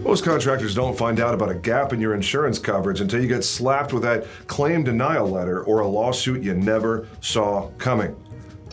Most contractors don't find out about a gap in your insurance coverage until you get slapped with that claim denial letter or a lawsuit you never saw coming.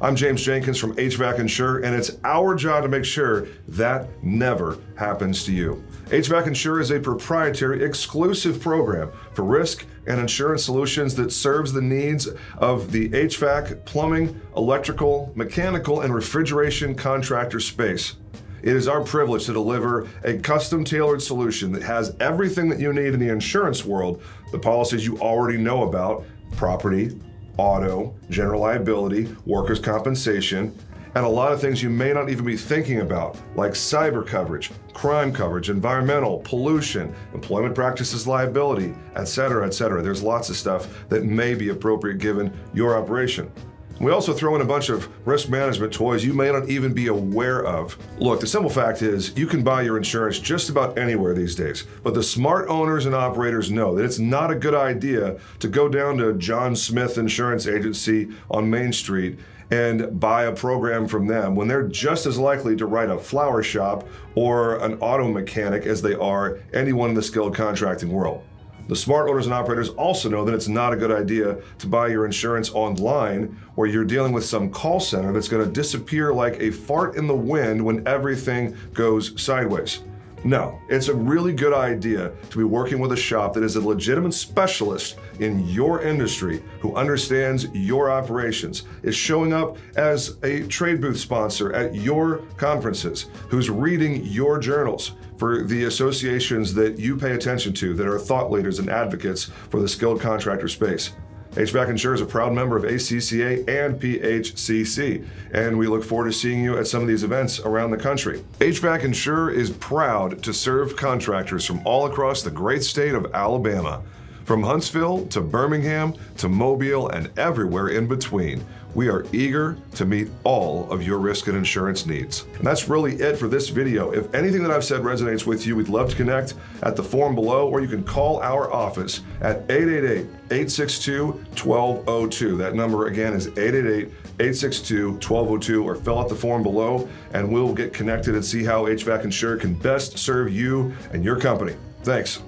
I'm James Jenkins from HVAC Insure, and it's our job to make sure that never happens to you. HVAC Insure is a proprietary, exclusive program for risk and insurance solutions that serves the needs of the HVAC, plumbing, electrical, mechanical, and refrigeration contractor space. It is our privilege to deliver a custom-tailored solution that has everything that you need in the insurance world, the policies you already know about: property, auto, general liability, workers' compensation, and a lot of things you may not even be thinking about, like cyber coverage, crime coverage, environmental, pollution, employment practices liability, etc., etc. There's lots of stuff that may be appropriate given your operation. We also throw in a bunch of risk management toys you may not even be aware of. Look, the simple fact is you can buy your insurance just about anywhere these days, but the smart owners and operators know that it's not a good idea to go down to John Smith Insurance Agency on Main Street and buy a program from them when they're just as likely to write a flower shop or an auto mechanic as they are anyone in the skilled contracting world. The smart owners and operators also know that it's not a good idea to buy your insurance online where you're dealing with some call center that's going to disappear like a fart in the wind when everything goes sideways. No, it's a really good idea to be working with a shop that is a legitimate specialist in your industry who understands your operations, is showing up as a trade booth sponsor at your conferences, who's reading your journals for the associations that you pay attention to that are thought leaders and advocates for the skilled contractor space. HVAC Insure is a proud member of ACCA and PHCC, and we look forward to seeing you at some of these events around the country. HVAC Insure is proud to serve contractors from all across the great state of Alabama. From Huntsville to Birmingham to Mobile and everywhere in between, we are eager to meet all of your risk and insurance needs. And that's really it for this video. If anything that I've said resonates with you, we'd love to connect at the form below, or you can call our office at 888-862-1202. That number again is 888-862-1202, or fill out the form below and we'll get connected and see how HVAC Insure can best serve you and your company. Thanks.